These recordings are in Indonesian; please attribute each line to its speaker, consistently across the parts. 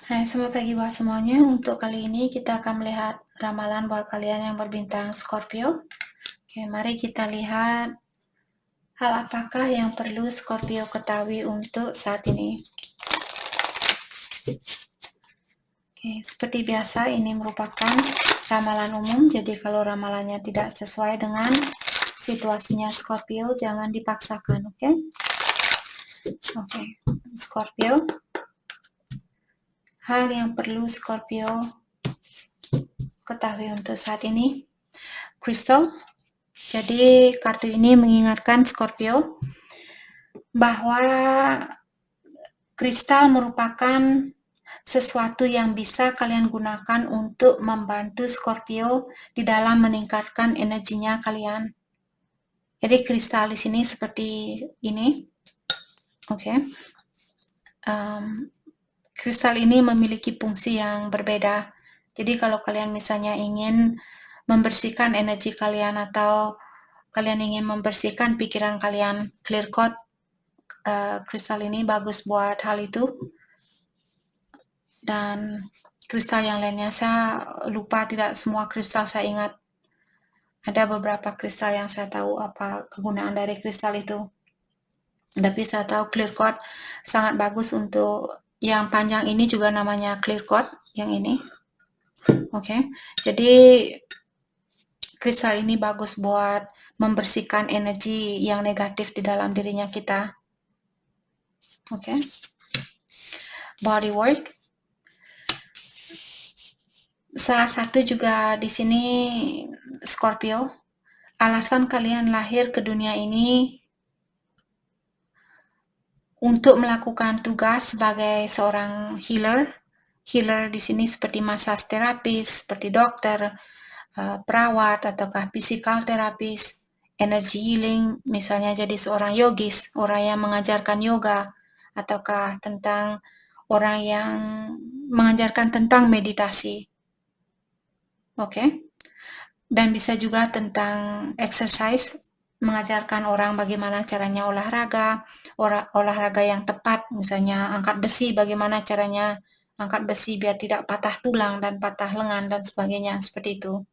Speaker 1: Hai, selamat pagi buat semuanya. Untuk kali ini kita akan melihat ramalan buat kalian yang berbintang Scorpio. Oke, mari kita lihat hal apakah yang perlu Scorpio ketahui untuk saat ini. Oke, seperti biasa ini merupakan ramalan umum. Jadi kalau ramalannya tidak sesuai dengan situasinya Scorpio, jangan dipaksakan, oke? Oke, Scorpio. Hal yang perlu Scorpio ketahui untuk saat ini. Crystal. Jadi kartu ini mengingatkan Scorpio bahwa kristal merupakan sesuatu yang bisa kalian gunakan untuk membantu Scorpio di dalam meningkatkan energinya kalian. Jadi kristal di sini seperti ini, oke. Kristal ini memiliki fungsi yang berbeda. Jadi kalau kalian misalnya ingin membersihkan energi kalian atau kalian ingin membersihkan pikiran kalian, clear code, kristal ini bagus buat hal itu. Dan kristal yang lainnya saya lupa, tidak semua kristal saya ingat. Ada beberapa kristal yang saya tahu apa kegunaan dari kristal itu. Tapi saya tahu clear code sangat bagus untuk yang panjang ini juga namanya clear code yang ini. Oke. Jadi kristal ini bagus buat membersihkan energi yang negatif di dalam dirinya kita. Oke. Body work. Salah satu juga di sini Scorpio, alasan kalian lahir ke dunia ini untuk melakukan tugas sebagai seorang healer. Healer di sini seperti massage terapis, seperti dokter, perawat, ataukah physical terapis, energy healing, misalnya jadi seorang yogis, orang yang mengajarkan yoga, ataukah tentang orang yang mengajarkan tentang meditasi. Oke. Dan bisa juga tentang exercise, mengajarkan orang bagaimana caranya olahraga yang tepat, misalnya angkat besi, bagaimana caranya angkat besi biar tidak patah tulang dan patah lengan dan sebagainya, seperti itu.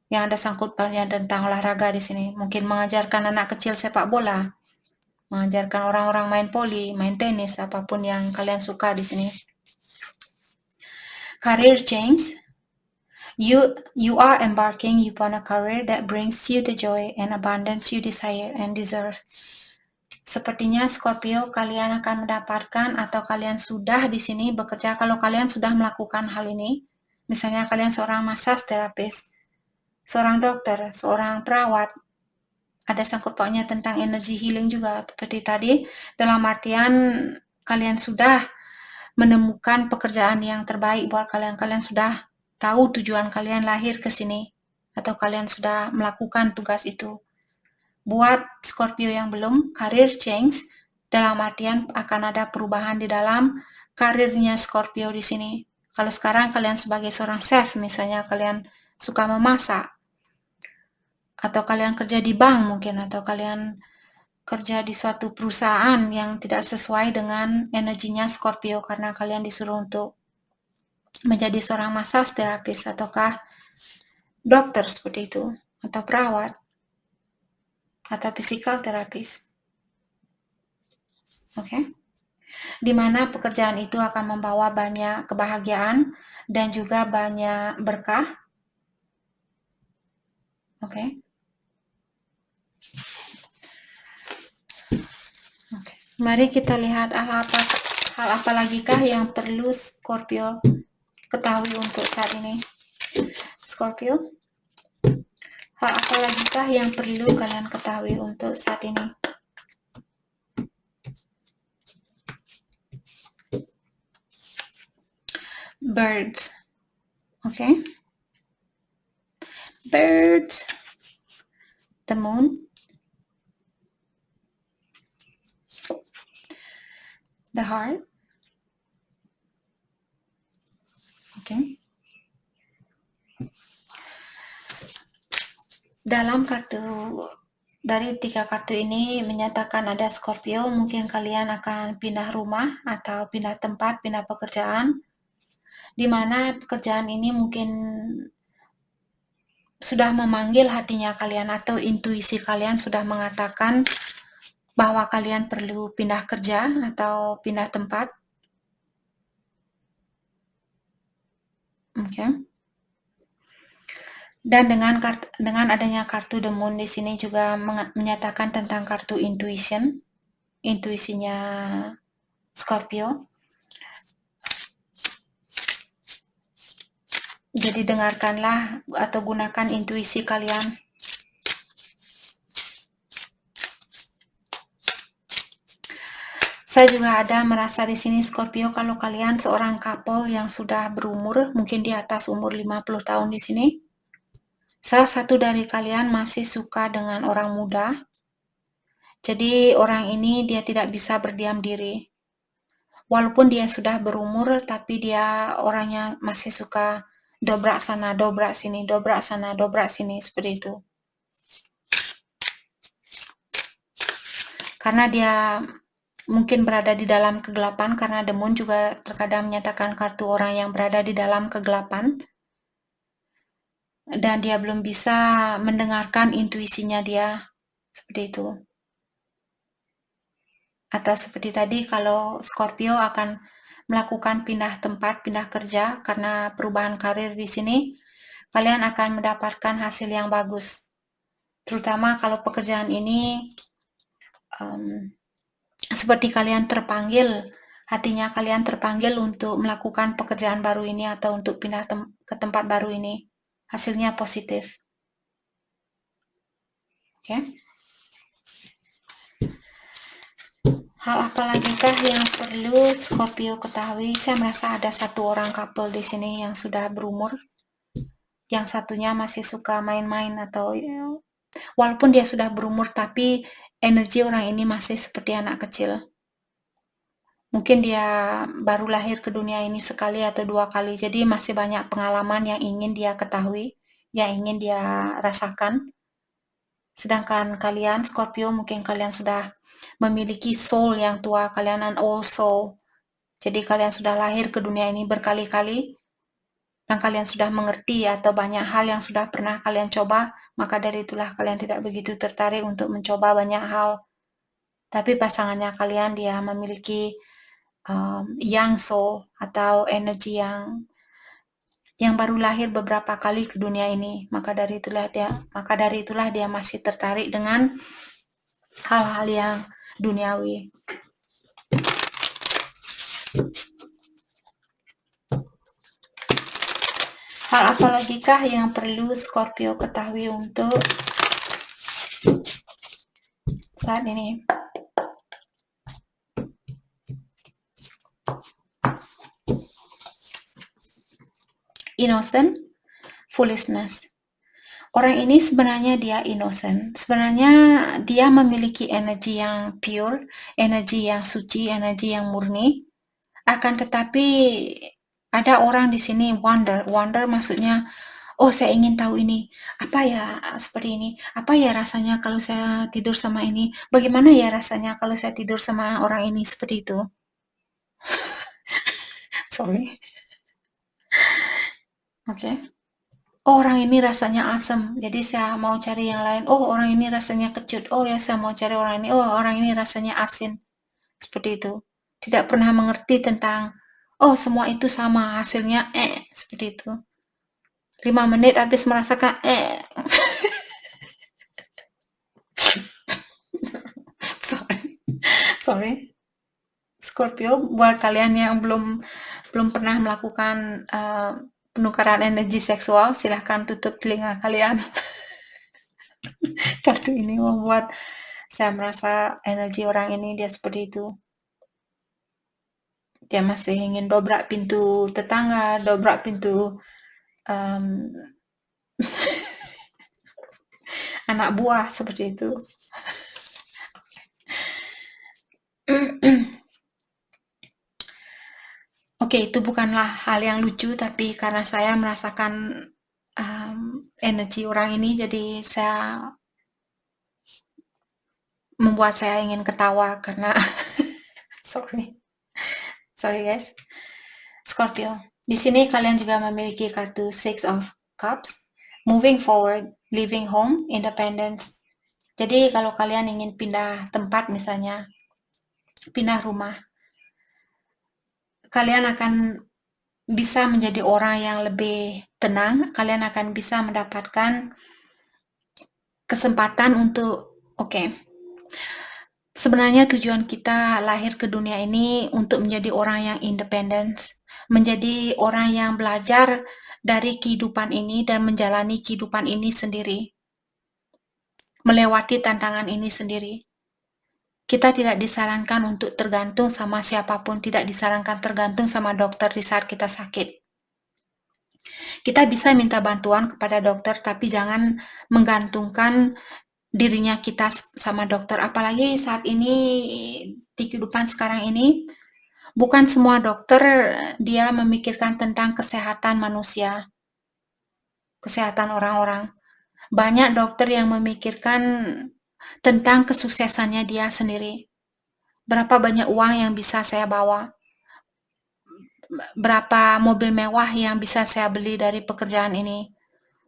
Speaker 1: Yang ada sangkut pautnya tentang olahraga di sini. Mungkin mengajarkan anak kecil sepak bola, mengajarkan orang-orang main poli, main tenis, apapun yang kalian suka di sini. Career change. You are embarking upon a career that brings you the joy and abundance you desire and deserve. Sepertinya Scorpio, kalian akan mendapatkan atau kalian sudah di sini bekerja kalau kalian sudah melakukan hal ini. Misalnya kalian seorang massage terapis, seorang dokter, seorang perawat. Ada sangkut pautnya tentang energy healing juga seperti tadi, dalam artian kalian sudah menemukan pekerjaan yang terbaik buat kalian. Kalian sudah tahu tujuan kalian lahir ke sini, atau kalian sudah melakukan tugas itu. Buat Scorpio yang belum, career change dalam artian akan ada perubahan di dalam karirnya Scorpio di sini. Kalau sekarang kalian sebagai seorang chef, misalnya kalian suka memasak, atau kalian kerja di bank mungkin, atau kalian kerja di suatu perusahaan yang tidak sesuai dengan energinya Scorpio karena kalian disuruh untuk menjadi seorang massage terapis ataukah dokter seperti itu, atau perawat, atau physical terapis. Oke. Di mana pekerjaan itu akan membawa banyak kebahagiaan dan juga banyak berkah. Oke. Mari kita lihat hal apa lagi kah yang perlu Scorpio ketahui untuk saat ini. Scorpio, hal apa lagi kah yang perlu kalian ketahui untuk saat ini? Birds. Okay. Birds. The moon. The heart. Okay. Dalam kartu Dari 3 kartu ini menyatakan ada Scorpio, mungkin kalian akan pindah rumah atau pindah tempat, pindah pekerjaan, di mana pekerjaan ini mungkin sudah memanggil hatinya kalian atau intuisi kalian sudah mengatakan bahwa kalian perlu pindah kerja atau pindah tempat. Oke. Dan dengan adanya kartu The Moon di sini juga menyatakan tentang kartu intuition, intuisinya Scorpio. Jadi dengarkanlah atau gunakan intuisi kalian. Saya juga ada merasa di sini Scorpio, kalau kalian seorang couple yang sudah berumur, mungkin di atas umur 50 tahun di sini, salah satu dari kalian masih suka dengan orang muda. Jadi orang ini dia tidak bisa berdiam diri. Walaupun dia sudah berumur, tapi dia orangnya masih suka dobrak sana, dobrak sini, dobrak sana, dobrak sini, seperti itu. Karena dia mungkin berada di dalam kegelapan, karena The Moon juga terkadang menyatakan kartu orang yang berada di dalam kegelapan. Dan dia belum bisa mendengarkan intuisinya dia, seperti itu. Atau seperti tadi, kalau Scorpio akan melakukan pindah tempat, pindah kerja, karena perubahan karir di sini, kalian akan mendapatkan hasil yang bagus. Terutama kalau pekerjaan ini seperti kalian terpanggil, hatinya kalian terpanggil untuk melakukan pekerjaan baru ini atau untuk pindah ke tempat baru ini. Hasilnya positif. Oke. Hal apa lagi kah yang perlu Scorpio ketahui? Saya merasa ada satu orang couple di sini yang sudah berumur, yang satunya masih suka main-main atau walaupun dia sudah berumur, tapi energi orang ini masih seperti anak kecil. Mungkin dia baru lahir ke dunia ini sekali atau 2 kali, jadi masih banyak pengalaman yang ingin dia ketahui, yang ingin dia rasakan. Sedangkan kalian, Scorpio, mungkin kalian sudah memiliki soul yang tua, kalian an old soul. Jadi kalian sudah lahir ke dunia ini berkali-kali, dan kalian sudah mengerti atau banyak hal yang sudah pernah kalian coba, maka dari itulah kalian tidak begitu tertarik untuk mencoba banyak hal. Tapi pasangannya kalian dia memiliki young soul atau energi yang baru lahir beberapa kali ke dunia ini, maka dari itulah dia masih tertarik dengan hal-hal yang duniawi. Hal apa lagi kah yang perlu Scorpio ketahui untuk saat ini? Innocent, foolishness. Orang ini sebenarnya dia innocent. Sebenarnya dia memiliki energi yang pure, energi yang suci, energi yang murni. Akan tetapi ada orang di sini wonder. Wonder maksudnya, oh saya ingin tahu ini, apa ya seperti ini, apa ya rasanya kalau saya tidur sama ini, bagaimana ya rasanya kalau saya tidur sama orang ini, seperti itu. Sorry. Oke. Oh, orang ini rasanya asam, jadi saya mau cari yang lain. Oh, orang ini rasanya kecut. Oh ya, saya mau cari orang ini. Oh, orang ini rasanya asin. Seperti itu. Tidak pernah mengerti tentang, oh semua itu sama, hasilnya seperti itu. 5 menit habis merasakan sorry. Scorpio, buat kalian yang belum pernah melakukan penukaran energi seksual, silahkan tutup telinga kalian. Kartu ini membuat saya merasa energi orang ini dia seperti itu. Dia masih ingin dobrak pintu tetangga, dobrak pintu anak buah, seperti itu. Oke, itu bukanlah hal yang lucu, tapi karena saya merasakan energi orang ini, jadi saya membuat saya ingin ketawa karena sorry guys. Scorpio, di sini kalian juga memiliki kartu Six of Cups, moving forward, leaving home, independence. Jadi kalau kalian ingin pindah tempat misalnya, pindah rumah, kalian akan bisa menjadi orang yang lebih tenang, kalian akan bisa mendapatkan kesempatan untuk, sebenarnya tujuan kita lahir ke dunia ini untuk menjadi orang yang independen, menjadi orang yang belajar dari kehidupan ini dan menjalani kehidupan ini sendiri, melewati tantangan ini sendiri. Kita tidak disarankan untuk tergantung sama siapapun, tidak disarankan tergantung sama dokter di saat kita sakit. Kita bisa minta bantuan kepada dokter, tapi jangan menggantungkan dirinya kita sama dokter. Apalagi saat ini, di kehidupan sekarang ini, bukan semua dokter dia memikirkan tentang kesehatan manusia, kesehatan orang-orang. Banyak dokter yang memikirkan tentang kesuksesannya dia sendiri. Berapa banyak uang yang bisa saya bawa? Berapa mobil mewah yang bisa saya beli dari pekerjaan ini?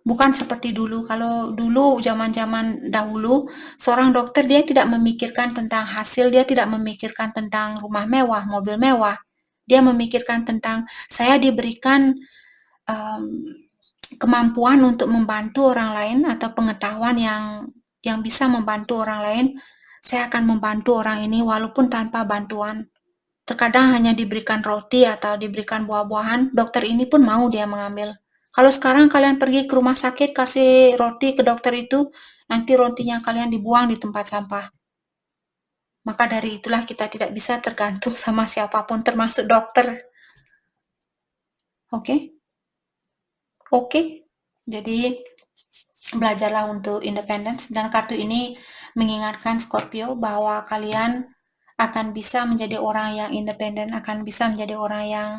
Speaker 1: Bukan seperti dulu. Kalau dulu zaman-zaman dahulu, seorang dokter dia tidak memikirkan tentang hasil, dia tidak memikirkan tentang rumah mewah, mobil mewah. Dia memikirkan tentang saya diberikan um, kemampuan untuk membantu orang lain atau pengetahuan yang bisa membantu orang lain. Saya akan membantu orang ini walaupun tanpa bantuan. Terkadang hanya diberikan roti atau diberikan buah-buahan, dokter ini pun mau dia mengambil. Kalau sekarang kalian pergi ke rumah sakit kasih roti ke dokter itu, nanti rotinya kalian dibuang di tempat sampah. Maka dari itulah kita tidak bisa tergantung sama siapapun termasuk dokter. Oke? Oke. Jadi belajarlah untuk independence dan kartu ini mengingatkan Scorpio bahwa kalian akan bisa menjadi orang yang independen, akan bisa menjadi orang yang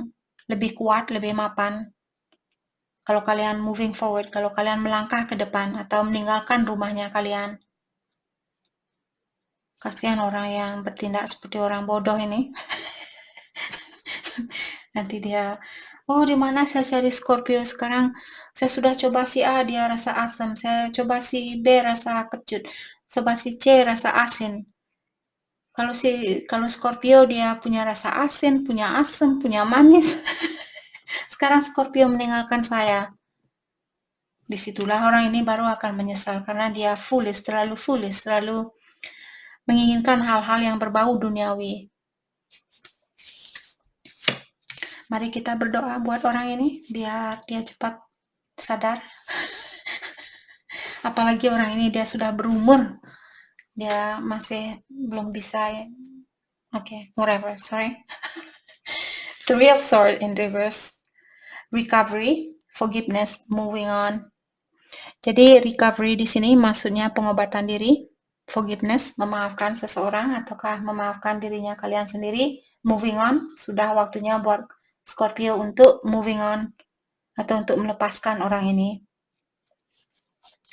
Speaker 1: lebih kuat, lebih mapan. Kalau kalian moving forward, kalau kalian melangkah ke depan atau meninggalkan rumahnya kalian. Kasihan orang yang bertindak seperti orang bodoh ini. Nanti dia, oh di mana saya cari Scorpio sekarang? Saya sudah coba si A, dia rasa asam. Saya coba si B, rasa kecut. Coba si C, rasa asin. Kalau Scorpio dia punya rasa asin, punya asam, punya manis. Sekarang Scorpio meninggalkan saya. Disitulah orang ini baru akan menyesal karena dia terlalu foolish, terlalu menginginkan hal-hal yang berbau duniawi. Mari kita berdoa buat orang ini biar dia cepat sadar. Apalagi orang ini dia sudah berumur, dia masih belum bisa. Whatever, sorry. Three of Swords in reverse. Recovery, forgiveness, moving on. Jadi recovery di sini maksudnya pengobatan diri, forgiveness, memaafkan seseorang ataukah memaafkan dirinya kalian sendiri, moving on, sudah waktunya buat Scorpio untuk moving on atau untuk melepaskan orang ini,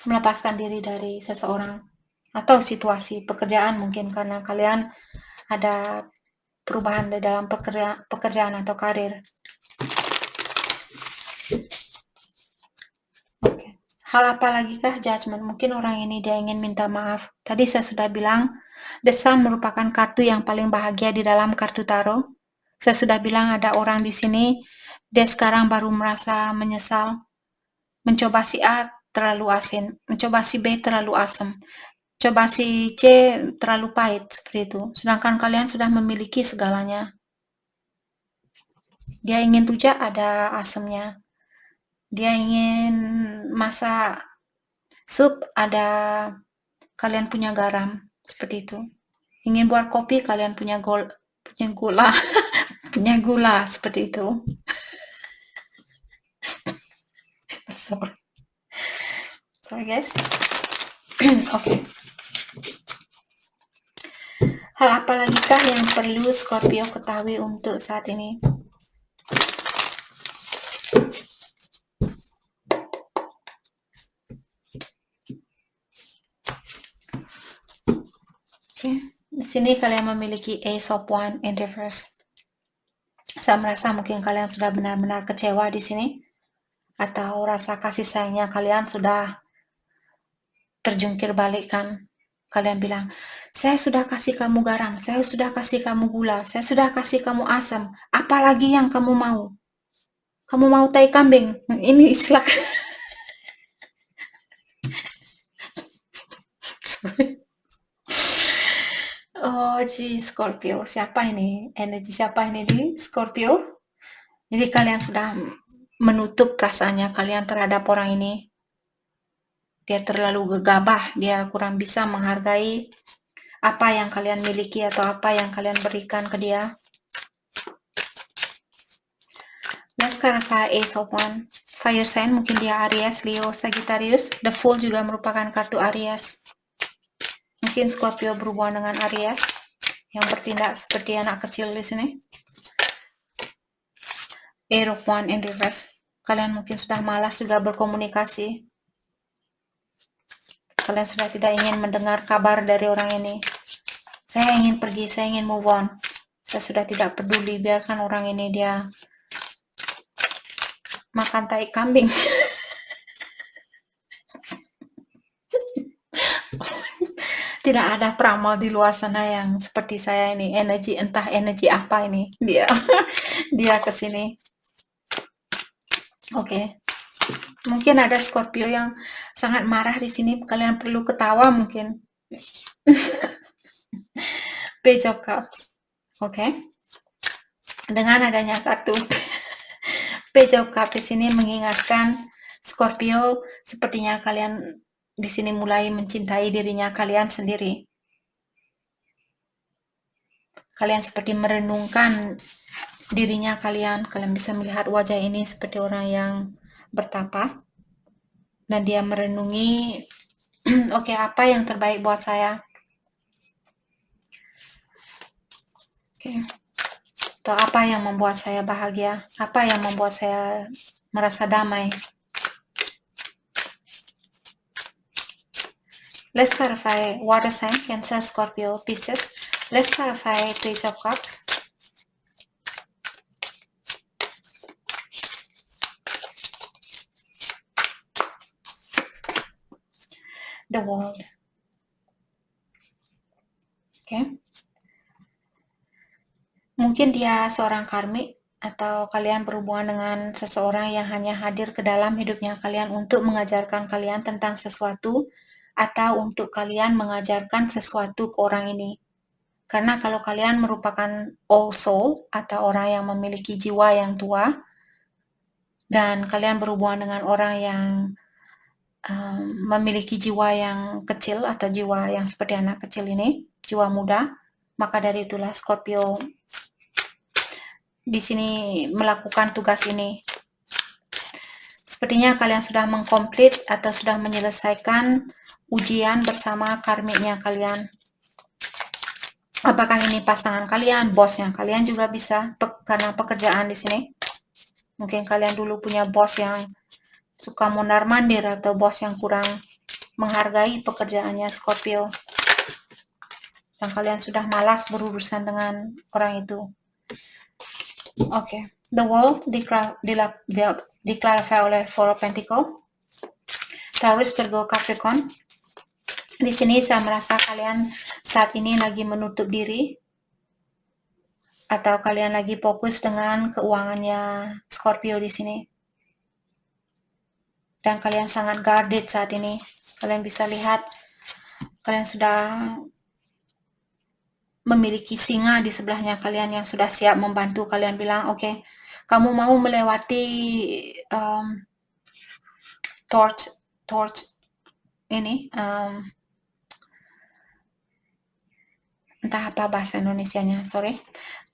Speaker 1: melepaskan diri dari seseorang atau situasi pekerjaan mungkin karena kalian ada perubahan di dalam pekerjaan atau karir. Hal apa lagi kah judgment? Mungkin orang ini dia ingin minta maaf. Tadi saya sudah bilang, The Sun merupakan kartu yang paling bahagia di dalam kartu tarot. Saya sudah bilang ada orang di sini, dia sekarang baru merasa menyesal. Mencoba si A terlalu asin, mencoba si B terlalu asam, coba si C terlalu pahit, seperti itu. Sedangkan kalian sudah memiliki segalanya. Dia ingin rujak, ada asamnya. Dia ingin masak sup, ada kalian punya garam, seperti itu. Ingin buat kopi, kalian punya gula, punya gula, seperti itu. Sorry guys. Oke. Hal apa lagi kah yang perlu Scorpio ketahui untuk saat ini? sini kalian memiliki Ace of Wands in reverse. Saya merasa mungkin kalian sudah benar-benar kecewa di sini, atau rasa kasih sayangnya kalian sudah terjungkir balikkan. Kalian bilang, saya sudah kasih kamu garam, saya sudah kasih kamu gula, saya sudah kasih kamu asam, apalagi yang kamu mau? Kamu mau tai kambing? Ini istilah. Oh, si Scorpio. Siapa ini? Energi siapa ini di Scorpio? Jadi kalian sudah menutup perasaannya kalian terhadap orang ini. Dia terlalu gegabah, dia kurang bisa menghargai apa yang kalian miliki atau apa yang kalian berikan ke dia. Let's clarify Ace of Wands. Fire sign, mungkin dia Aries, Leo, Sagittarius. The Fool juga merupakan kartu Aries. Mungkin Scorpio berhubungan dengan Aries yang bertindak seperti anak kecil di sini. Eight of Wands in reverse. Kalian mungkin sudah malas juga berkomunikasi. Kalian sudah tidak ingin mendengar kabar dari orang ini. Saya ingin pergi, saya ingin move on. Saya sudah tidak peduli, biarkan orang ini dia makan tai kambing. Tidak ada peramal di luar sana yang seperti saya ini. Energi, entah energi apa ini. Dia kesini. Oke. Mungkin ada Scorpio yang sangat marah di sini. Kalian perlu ketawa mungkin. Page of Cups. Oke. Dengan adanya kartu Page of Cups di sini mengingatkan Scorpio, sepertinya kalian di sini mulai mencintai dirinya kalian sendiri. Kalian seperti merenungkan dirinya kalian. Kalian bisa melihat wajah ini seperti orang yang bertapa. Dan dia merenungi, oke, apa yang terbaik buat saya? Oke. Atau apa yang membuat saya bahagia? Apa yang membuat saya merasa damai? Let's clarify water sign, Cancer, Scorpio, Pisces. Let's clarify Page of Cups. The World. Okay. Mungkin dia seorang karmik, atau kalian berhubungan dengan seseorang yang hanya hadir ke dalam hidupnya kalian untuk mengajarkan kalian tentang sesuatu, atau untuk kalian mengajarkan sesuatu ke orang ini. Karena kalau kalian merupakan old soul, atau orang yang memiliki jiwa yang tua, dan kalian berhubungan dengan orang yang memiliki jiwa yang kecil, atau jiwa yang seperti anak kecil ini, jiwa muda, maka dari itulah Scorpio di sini melakukan tugas ini. Sepertinya kalian sudah mengkomplit atau sudah menyelesaikan ujian bersama karmiknya kalian. Apakah ini pasangan kalian, bosnya kalian juga bisa, karena pekerjaan di sini. Mungkin kalian dulu punya bos yang suka mondar-mandir, atau bos yang kurang menghargai pekerjaannya Scorpio. Dan kalian sudah malas berurusan dengan orang itu. Oke. The World diklarify oleh Four of Pentacles. Taurus, Virgo, Capricorn. Di sini saya merasa kalian saat ini lagi menutup diri, atau kalian lagi fokus dengan keuangannya Scorpio di sini. Dan kalian sangat guarded saat ini. Kalian bisa lihat kalian sudah memiliki singa di sebelahnya kalian yang sudah siap membantu kalian. Bilang, oke, kamu mau melewati torch ini, entah apa bahasa Indonesianya, sorry.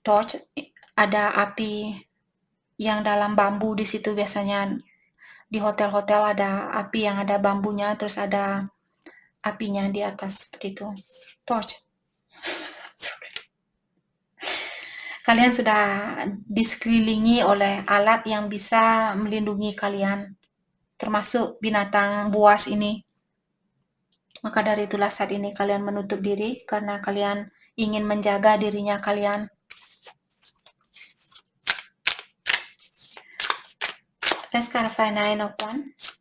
Speaker 1: Torch, ada api yang dalam bambu di situ. Biasanya di hotel-hotel ada api yang ada bambunya, terus ada apinya di atas seperti itu. Torch. Kalian sudah disekelilingi oleh alat yang bisa melindungi kalian, termasuk binatang buas ini. Maka dari itulah saat ini kalian menutup diri, karena kalian ingin menjaga dirinya kalian. Let's clarify 9 of Wands.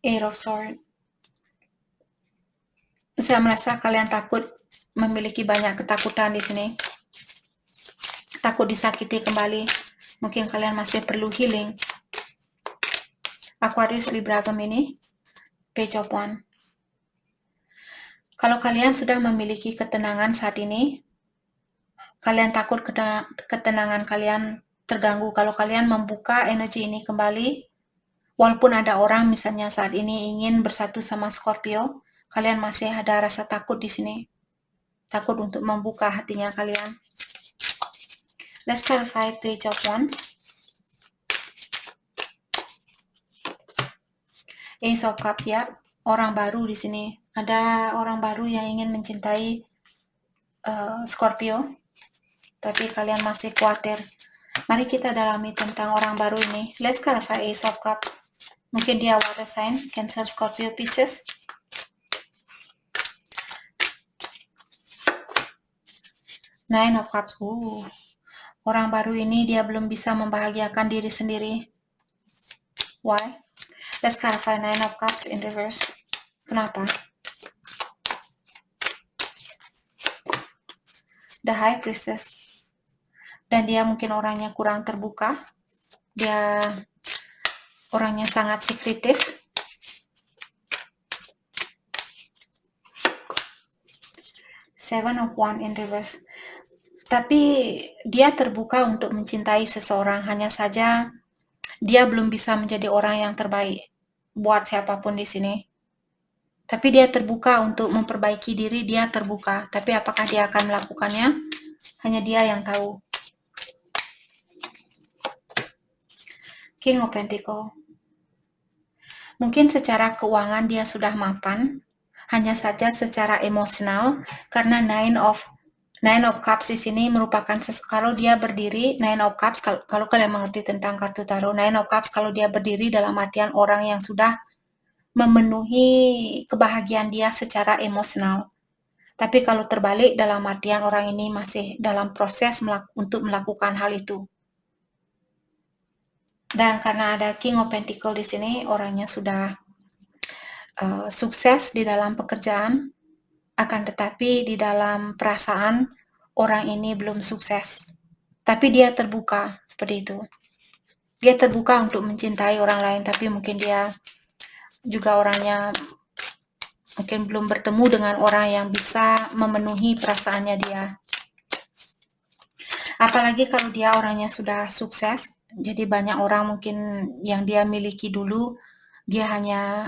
Speaker 1: Eight of Swords. Saya merasa kalian takut, memiliki banyak ketakutan di sini. Takut disakiti kembali. Mungkin kalian masih perlu healing. Aquarius, Libra, Gemini. Page of Wands. Kalau kalian sudah memiliki ketenangan saat ini, kalian takut ketenangan kalian terganggu. Kalau kalian membuka energi ini kembali, walaupun ada orang misalnya saat ini ingin bersatu sama Scorpio, kalian masih ada rasa takut di sini. Takut untuk membuka hatinya kalian. Let's clarify Page of Wands. Ace of Cups, ya. Orang baru di sini. Ada orang baru yang ingin mencintai Scorpio, tapi kalian masih khawatir. Mari kita dalami tentang orang baru ini. Let's clarify Ace of Cups. Mungkin dia water sign, Cancer, Scorpio, Pisces. Nine of Cups. Orang baru ini dia belum bisa membahagiakan diri sendiri. Why? Let's clarify Nine of Cups in reverse. Kenapa? The High Priestess. Dan dia mungkin orangnya kurang terbuka. Dia orangnya sangat sekretif. Seven of Wands in reverse. Tapi dia terbuka untuk mencintai seseorang, hanya saja dia belum bisa menjadi orang yang terbaik buat siapapun di sini. Tapi dia terbuka untuk memperbaiki diri, dia terbuka. Tapi apakah dia akan melakukannya? Hanya dia yang tahu. King of Pentacles. Mungkin secara keuangan dia sudah mapan, hanya saja secara emosional, karena Nine of Cups di sini merupakan kalau dia berdiri, Nine of Cups, kalau kalian mengerti tentang kartu tarot, Nine of Cups kalau dia berdiri dalam artian orang yang sudah memenuhi kebahagiaan dia secara emosional. Tapi kalau terbalik dalam artian orang ini masih dalam proses untuk melakukan hal itu. Dan karena ada King of Pentacles di sini, orangnya sudah sukses di dalam pekerjaan, akan tetapi di dalam perasaan orang ini belum sukses. Tapi dia terbuka seperti itu. Dia terbuka untuk mencintai orang lain, tapi mungkin dia juga orangnya mungkin belum bertemu dengan orang yang bisa memenuhi perasaannya dia. Apalagi kalau dia orangnya sudah sukses, jadi banyak orang mungkin yang dia miliki dulu,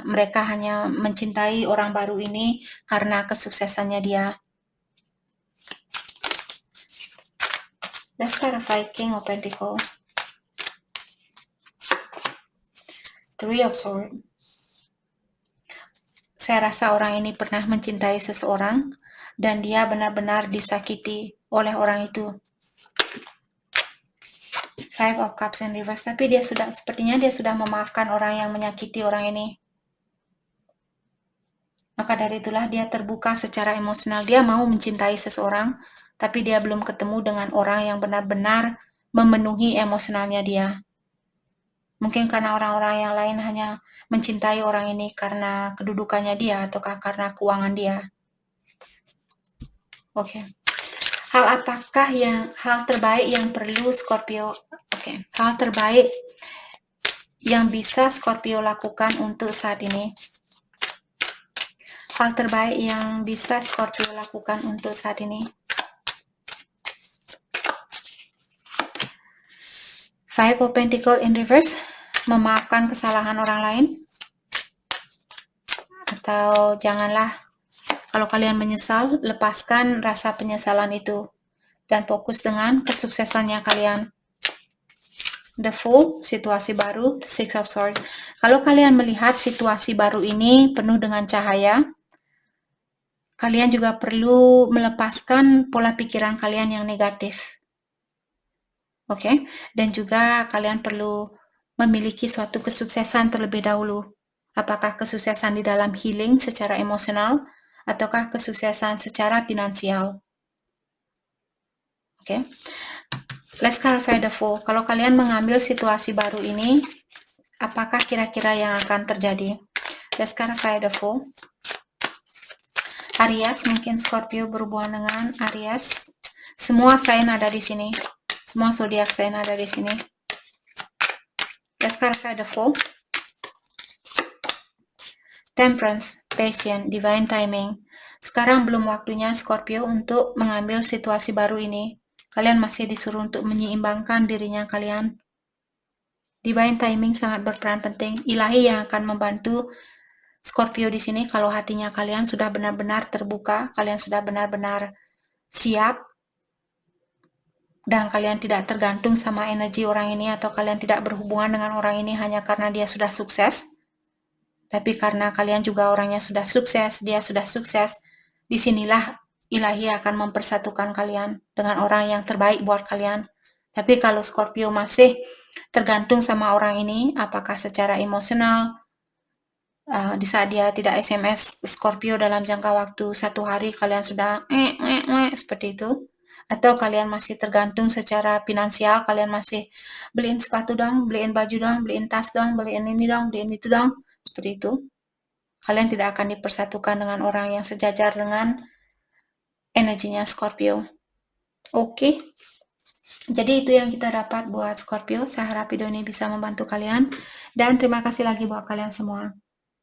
Speaker 1: mereka hanya mencintai orang baru ini karena kesuksesannya dia. Let's clarify King of Pentacles. Three of Swords. Saya rasa orang ini pernah mencintai seseorang dan dia benar-benar disakiti oleh orang itu. Five of Cups in reverse. Tapi sepertinya dia sudah memaafkan orang yang menyakiti orang ini. Maka dari itulah dia terbuka secara emosional. Dia mau mencintai seseorang, tapi dia belum ketemu dengan orang yang benar-benar memenuhi emosionalnya dia. Mungkin karena orang-orang yang lain hanya mencintai orang ini karena kedudukannya dia ataukah karena keuangan dia. Oke. Hal apakah hal terbaik yang perlu Scorpio? Oke. Hal terbaik yang bisa Scorpio lakukan untuk saat ini. Hal terbaik yang bisa Scorpio lakukan untuk saat ini. Five of Pentacles in reverse. Memaafkan kesalahan orang lain. Atau janganlah, kalau kalian menyesal, lepaskan rasa penyesalan itu. Dan fokus dengan kesuksesannya kalian. The Fool, situasi baru, Six of Swords. Kalau kalian melihat situasi baru ini penuh dengan cahaya, kalian juga perlu melepaskan pola pikiran kalian yang negatif. Oke? Dan juga kalian perlu memiliki suatu kesuksesan terlebih dahulu. Apakah kesuksesan di dalam healing secara emosional, ataukah kesuksesan secara finansial? Oke. Let's clarify the Fool. Kalau kalian mengambil situasi baru ini, apakah kira-kira yang akan terjadi? Let's clarify the Fool. Aries, mungkin Scorpio berhubungan dengan Aries. Semua sign ada di sini. Semua zodiak sign ada di sini. Let's clarify the Fool. Temperance, Passion, Divine Timing. Sekarang belum waktunya Scorpio untuk mengambil situasi baru ini. Kalian masih disuruh untuk menyeimbangkan dirinya kalian. Divine Timing sangat berperan penting. Ilahi yang akan membantu Scorpio di sini kalau hatinya kalian sudah benar-benar terbuka, kalian sudah benar-benar siap, dan kalian tidak tergantung sama energi orang ini, atau kalian tidak berhubungan dengan orang ini hanya karena dia sudah sukses. Tapi karena kalian juga orangnya sudah sukses, dia sudah sukses, disinilah ilahi akan mempersatukan kalian dengan orang yang terbaik buat kalian. Tapi kalau Scorpio masih tergantung sama orang ini, apakah secara emosional, di saat dia tidak SMS Scorpio dalam jangka waktu 1 hari, kalian sudah seperti itu. Atau kalian masih tergantung secara finansial, kalian masih beliin sepatu dong, beliin baju dong, beliin tas dong, beliin ini dong, beliin itu dong, seperti itu. Kalian tidak akan dipersatukan dengan orang yang sejajar dengan energinya Scorpio. Oke. Jadi itu yang kita dapat buat Scorpio. Saya harap video ini bisa membantu kalian. Dan terima kasih lagi buat kalian semua.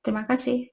Speaker 1: Terima kasih.